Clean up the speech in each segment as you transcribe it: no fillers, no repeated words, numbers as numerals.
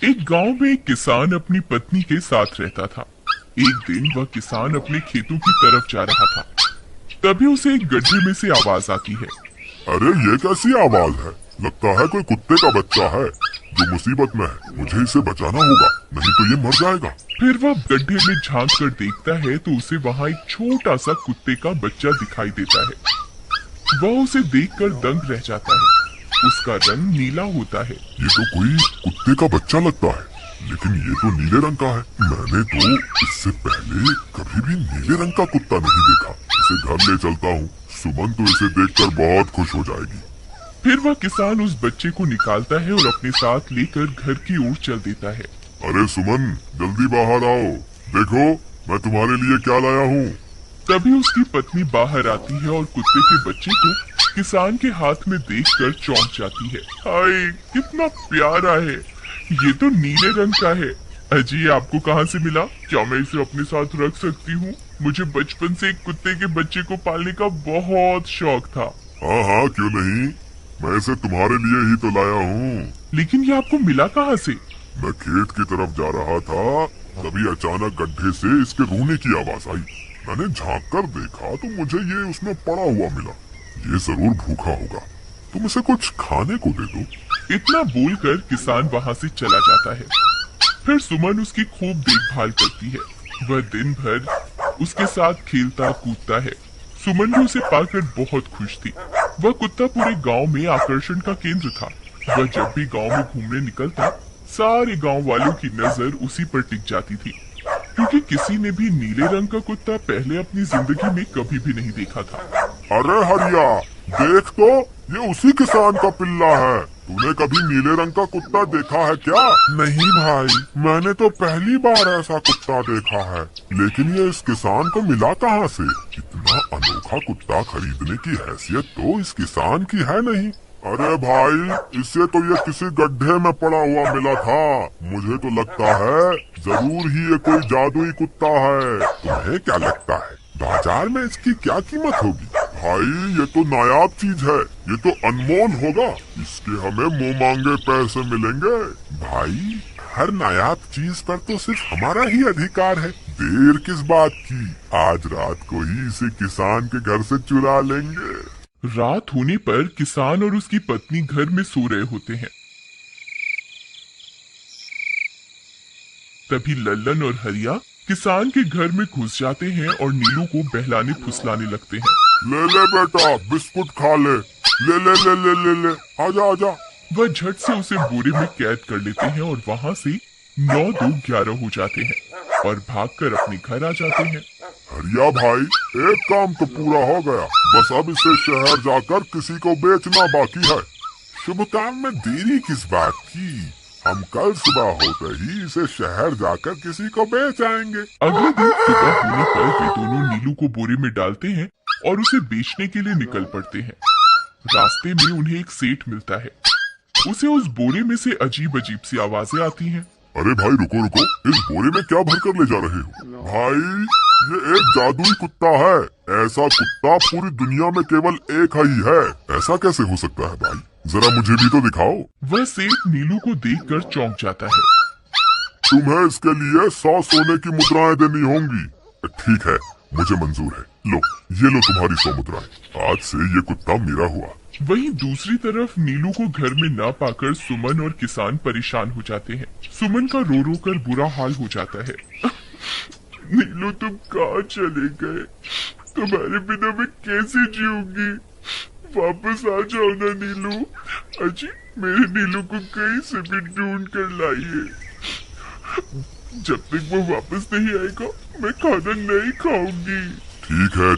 एक गांव में एक किसान अपनी पत्नी के साथ रहता था। एक दिन वह किसान अपने खेतों की तरफ जा रहा था। तभी उसे एक गड्ढे में से आवाज आती है। अरे ये कैसी आवाज है? लगता है कोई कुत्ते का बच्चा है जो मुसीबत में है। मुझे इसे बचाना होगा, नहीं तो ये मर जाएगा। फिर वह गड्ढे में झांक कर देखता है तो उसे वहाँ एक छोटा सा कुत्ते का बच्चा दिखाई देता है। वह उसे देखकर दंग रह जाता है। उसका रंग नीला होता है। ये तो कोई कुत्ते का बच्चा लगता है, लेकिन ये तो नीले रंग का है। मैंने तो इससे पहले कभी भी नीले रंग का कुत्ता नहीं देखा। इसे घर ले चलता हूँ, सुमन तो इसे देखकर बहुत खुश हो जाएगी। फिर वह किसान उस बच्चे को निकालता है और अपने साथ लेकर घर की ओर चल देता है। अरे सुमन, जल्दी बाहर आओ, देखो मैं तुम्हारे लिए क्या लाया हूँ। तभी उसकी पत्नी बाहर आती है और कुत्ते के बच्चे को किसान के हाथ में देखकर चौंक जाती है। हाय, कितना प्यारा है, ये तो नीले रंग का है। अजी, आपको कहाँ से मिला? क्या मैं इसे अपने साथ रख सकती हूँ? मुझे बचपन से एक कुत्ते के बच्चे को पालने का बहुत शौक था। हाँ हाँ, क्यों नहीं, मैं इसे तुम्हारे लिए ही तो लाया हूँ। लेकिन ये आपको मिला कहाँ से? मैं खेत की तरफ जा रहा था, तभी अचानक गड्ढे से इसके रोने की आवाज आई। मैंने झांक कर देखा तो मुझे ये उसमें पड़ा हुआ मिला। ये जरूर भूखा होगा, तुम इसे कुछ खाने को दे दो। इतना बोलकर किसान वहाँ से चला जाता है। फिर सुमन उसकी खूब देखभाल करती है। वह दिन भर उसके साथ खेलता कूदता है। सुमन भी उसे पाकर बहुत खुश थी। वह कुत्ता पूरे गांव में आकर्षण का केंद्र था। वह जब भी गांव में घूमने निकलता, सारे गांव वालों की नजर उसी पर टिक जाती थी, क्योंकि किसी ने भी नीले रंग का कुत्ता पहले अपनी जिंदगी में कभी भी नहीं देखा था। अरे हरिया, देख तो, ये उसी किसान का पिल्ला है। तूने कभी नीले रंग का कुत्ता देखा है क्या? नहीं भाई, मैंने तो पहली बार ऐसा कुत्ता देखा है। लेकिन ये इस किसान को मिला कहाँ से? इतना अनोखा कुत्ता खरीदने की हैसियत तो इस किसान की है नहीं। अरे भाई, इससे तो ये किसी गड्ढे में पड़ा हुआ मिला था। मुझे तो लगता है जरूर ही ये कोई जादुई कुत्ता है। तुम्हें क्या लगता है, बाजार में इसकी क्या कीमत होगी? भाई, ये तो नायाब चीज है, ये तो अनमोल होगा। इसके हमें मुंह मांगे पैसे मिलेंगे। भाई, हर नायाब चीज पर तो सिर्फ हमारा ही अधिकार है। देर किस बात की, आज रात को ही इसे किसान के घर से चुरा लेंगे। रात होने पर किसान और उसकी पत्नी घर में सो रहे होते हैं। तभी लल्लन और हरिया किसान के घर में घुस जाते हैं और नीलू को बहलाने फुसलाने लगते हैं। ले ले बेटा, बिस्कुट खा ले। ले ले ले ले ले ले, आजा आजा। वह झट से उसे बोरे में कैद कर लेते हैं और वहाँ से 9 2 11 हो जाते हैं और भागकर अपने घर आ जाते हैं। हरिया भाई, एक काम तो पूरा हो गया, बस अब इसे शहर जाकर किसी को बेचना बाकी है। शुभ काम में देरी किस बात की, हम कल सुबह होते ही इसे शहर जाकर किसी को बेच आएंगे। अगले दिन सुबह होने पर वे दोनों नीलू को बोरे में डालते हैं और उसे बेचने के लिए निकल पड़ते हैं। रास्ते में उन्हें एक सेठ मिलता है। उसे उस बोरे में से अजीब अजीब सी आवाजें आती हैं। अरे भाई रुको रुको, इस बोरे में क्या भर कर ले जा रहे हो? भाई, ये एक जादुई कुत्ता है। ऐसा कुत्ता पूरी दुनिया में केवल एक ही है। ऐसा कैसे हो सकता है भाई? जरा मुझे भी तो दिखाओ। वह सेठ नीलू को देखकर चौंक जाता है। तुम्हें इसके लिए 100 सोने की मुद्राएं देनी होंगी। ठीक है, मुझे मंजूर है। लो, ये लो तुम्हारी 100 मुद्राएं। आज से ये कुत्ता मेरा हुआ। वहीं दूसरी तरफ नीलू को घर में न पाकर सुमन और किसान परेशान हो जाते हैं। सुमन का रो रो कर बुरा हाल हो जाता है। नीलू, तुम कहाँ चले गए? तुम्हारे बिना मैं कैसे जीऊंगी? वापस आ जाओ ना नीलू। अजी, मेरे नीलू को कहीं से भी ढूंढ कर लाइए। जब तक वो वापस नहीं आएगा, मैं खाना नहीं खाऊंगी। ठीक है,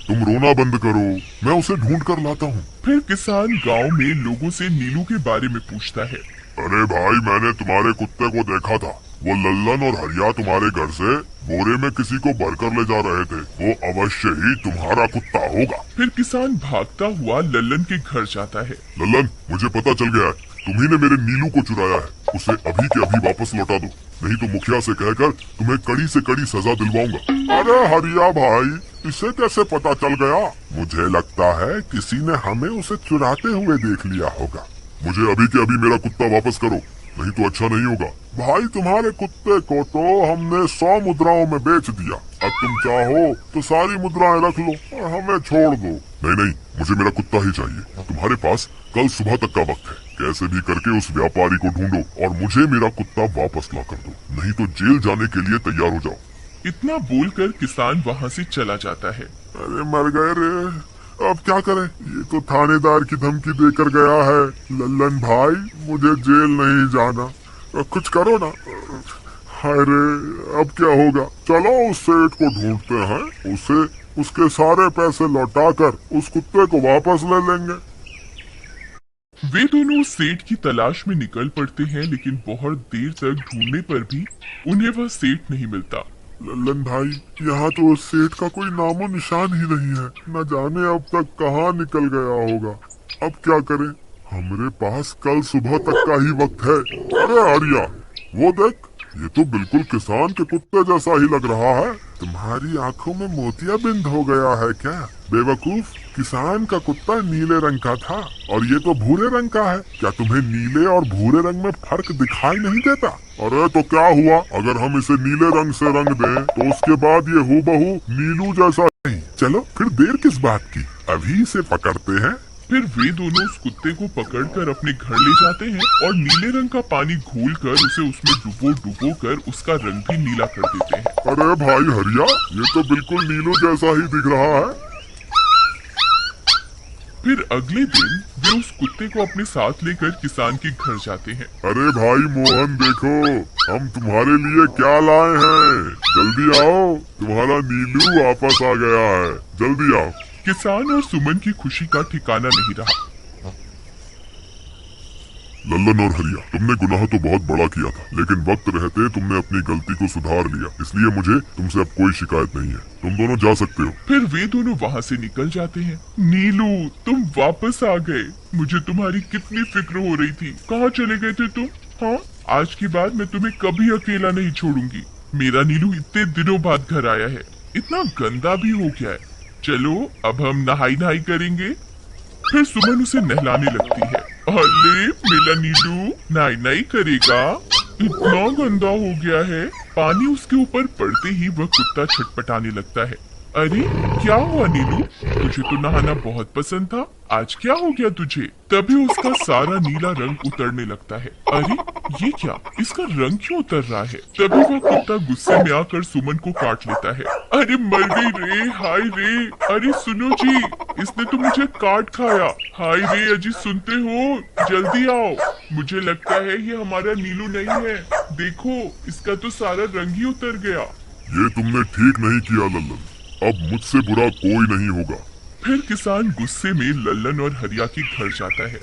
तुम रोना बंद करो, मैं उसे ढूंढ कर लाता हूँ। फिर किसान गांव में लोगों से नीलू के बारे में पूछता है। अरे भाई, मैंने तुम्हारे कुत्ते को देखा था। वो लल्लन और हरिया तुम्हारे घर से बोरे में किसी को भरकर ले जा रहे थे। वो अवश्य ही तुम्हारा कुत्ता होगा। फिर किसान भागता हुआ लल्लन के घर जाता है। लल्लन, मुझे पता चल गया है, तुम्ही ने मेरे नीलू को चुराया है। उसे अभी के अभी वापस लौटा दो, नहीं तो मुखिया से कहकर तुम्हें कड़ी से कड़ी सजा दिलवाऊंगा। अरे हरिया भाई, इसे कैसे पता चल गया? मुझे लगता है किसी ने हमें उसे चुराते हुए देख लिया होगा। मुझे अभी के अभी मेरा कुत्ता वापस करो, नहीं तो अच्छा नहीं होगा। भाई तुम्हारे कुत्ते को तो हमने 100 मुद्राओं में बेच दिया। अब तुम चाहो तो सारी मुद्राएं रख लो और हमें छोड़ दो। नहीं नहीं, मुझे मेरा कुत्ता ही चाहिए। तुम्हारे पास कल सुबह तक का वक्त है। कैसे भी करके उस व्यापारी को ढूंढो और मुझे मेरा कुत्ता वापस ला कर दो, नहीं तो जेल जाने के लिए तैयार हो जाओ। इतना बोलकर किसान वहाँ से चला जाता है। अरे मर गए रे, अब क्या करें? ये तो थानेदार की धमकी देकर गया है। लल्लन भाई, मुझे जेल नहीं जाना, कुछ करो ना। हाय रे, अब क्या होगा? चलो उस सेठ को ढूंढते हैं, उसे उसके सारे पैसे लौटाकर उस कुत्ते को वापस ले लेंगे। वे दोनों उस सेठ की तलाश में निकल पड़ते हैं, लेकिन बहुत देर तक ढूंढने पर भी उन्हें वह सेठ नहीं मिलता। लल्लन भाई, यहाँ तो उस सेठ का कोई नामो निशान ही नहीं है। न जाने अब तक कहाँ निकल गया होगा। अब क्या करें? हमारे पास कल सुबह तक का ही वक्त है। अरे आर्या, वो देख, ये तो बिल्कुल किसान के कुत्ते जैसा ही लग रहा है। तुम्हारी आंखों में मोतियाबिंद हो गया है क्या? बेवकूफ, किसान का कुत्ता नीले रंग का था और ये तो भूरे रंग का है। क्या तुम्हें नीले और भूरे रंग में फर्क दिखाई नहीं देता? अरे तो क्या हुआ, अगर हम इसे नीले रंग से रंग दें तो उसके बाद ये हूबहू नीलू जैसा नहीं। चलो फिर देर किस बात की, अभी इसे पकड़ते हैं। फिर वे दोनों उस कुत्ते को पकड़कर अपने घर ले जाते हैं और नीले रंग का पानी घोलकर उसे उसमें डुबो कर उसका रंग भी नीला कर देते हैं। अरे भाई हरिया, ये तो बिल्कुल नीलू जैसा ही दिख रहा है। फिर अगले दिन वे उस कुत्ते को अपने साथ लेकर किसान के घर जाते हैं। अरे भाई मोहन, देखो हम तुम्हारे लिए क्या लाए हैं। जल्दी आओ, तुम्हारा नीलू वापस आ गया है, जल्दी आओ। किसान और सुमन की खुशी का ठिकाना नहीं रहा। लल्लन और हरिया, तुमने गुनाह तो बहुत बड़ा किया था, लेकिन वक्त रहते तुमने अपनी गलती को सुधार लिया, इसलिए मुझे तुमसे अब कोई शिकायत नहीं है। तुम दोनों जा सकते हो। फिर वे दोनों वहाँ से निकल जाते हैं। नीलू, तुम वापस आ गए। मुझे तुम्हारी कितनी फिक्र हो रही थी। कहाँ चले गए थे तुम? हाँ, आज के बाद मैं तुम्हें कभी अकेला नहीं छोड़ूंगी। मेरा नीलू इतने दिनों बाद घर आया है, इतना गंदा भी हो गया है। चलो अब हम नहाई करेंगे। फिर सुमन उसे नहलाने लगती है। अरे मेरा नीलू नहाई करेगा, इतना गंदा हो गया है। पानी उसके ऊपर पड़ते ही वह कुत्ता छटपटाने लगता है। अरे क्या हुआ नीलू, तुझे तो नहाना बहुत पसंद था, आज क्या हो गया तुझे? तभी उसका सारा नीला रंग उतरने लगता है। अरे ये क्या, इसका रंग क्यों उतर रहा है? तभी वह कुत्ता गुस्से में आकर सुमन को काट लेता है। अरे मर गई रे, हाय रे। अरे सुनो जी, इसने तो मुझे काट खाया। हाय रे अजी, सुनते हो? जल्दी आओ, मुझे लगता है ये हमारा नीलू नहीं है। देखो, इसका तो सारा रंग ही उतर गया। ये तुमने ठीक नहीं किया लल्लन, अब मुझसे बुरा कोई नहीं होगा। फिर किसान गुस्से में लल्लन और हरिया के घर जाता है।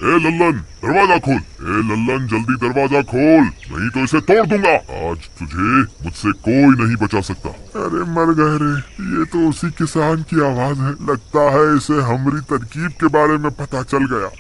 ए लल्लन, दरवाजा खोल। ए लल्लन, जल्दी दरवाजा खोल, नहीं तो इसे तोड़ दूंगा। आज तुझे मुझसे कोई नहीं बचा सकता। अरे मर गए रे, ये तो उसी किसान की आवाज है। लगता है इसे हमारी तरकीब के बारे में पता चल गया।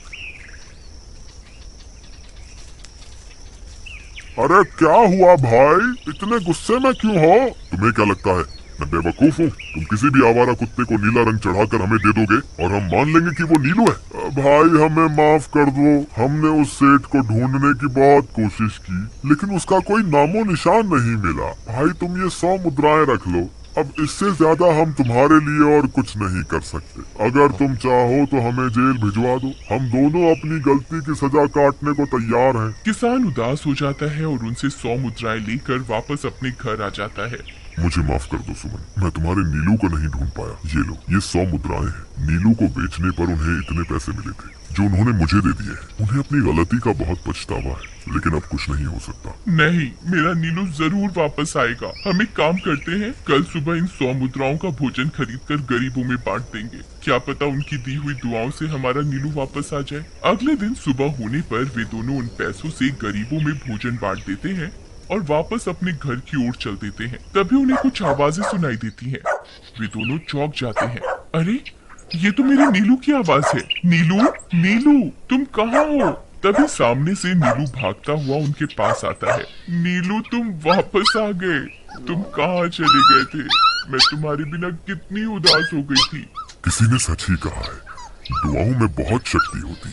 अरे क्या हुआ भाई, इतने गुस्से में क्यों हो? तुम्हें क्या लगता है मैं बेवकूफ हूँ? तुम किसी भी आवारा कुत्ते को नीला रंग चढ़ाकर हमें दे दोगे और हम मान लेंगे कि वो नीलू है? भाई हमें माफ कर दो, हमने उस सेठ को ढूंढने की बहुत कोशिश की, लेकिन उसका कोई नामो निशान नहीं मिला। भाई तुम ये 100 मुद्राएं रख लो, अब इससे ज्यादा हम तुम्हारे लिए और कुछ नहीं कर सकते। अगर तुम चाहो तो हमें जेल भिजवा दो, हम दोनों अपनी गलती की सजा काटने को तैयार हैं। किसान उदास हो जाता है और उनसे 100 मुद्राएं लेकर वापस अपने घर आ जाता है। मुझे माफ कर दो सुमन, मैं तुम्हारे नीलू को नहीं ढूंढ पाया। ये लो, ये 100 मुद्राएं हैं। नीलू को बेचने पर उन्हें इतने पैसे मिले थे जो उन्होंने मुझे दे दिए। उन्हें अपनी गलती का बहुत पछतावा है, लेकिन अब कुछ नहीं हो सकता। नहीं, मेरा नीलू जरूर वापस आएगा। हम एक काम करते हैं, कल सुबह इन 100 मुद्राओं का भोजन खरीदकर गरीबों में बांट देंगे। क्या पता उनकी दी हुई दुआओं से हमारा नीलू वापस आ जाए। अगले दिन सुबह होने पर वे दोनों उन पैसों से गरीबों में भोजन बांट देते हैं और वापस अपने घर की ओर चल देते हैं। तभी उन्हें कुछ आवाजें सुनाई देती हैं। वे दोनों चौंक जाते हैं। अरे ये तो मेरे नीलू की आवाज है। नीलू, नीलू तुम कहाँ हो? तभी सामने से नीलू भागता हुआ उनके पास आता है। नीलू तुम वापस आ गए। तुम कहाँ चले गए थे? मैं तुम्हारे बिना कितनी उदास हो गई थी। किसी ने सच ही कहा है, दुआओं में बहुत शक्ति होती है।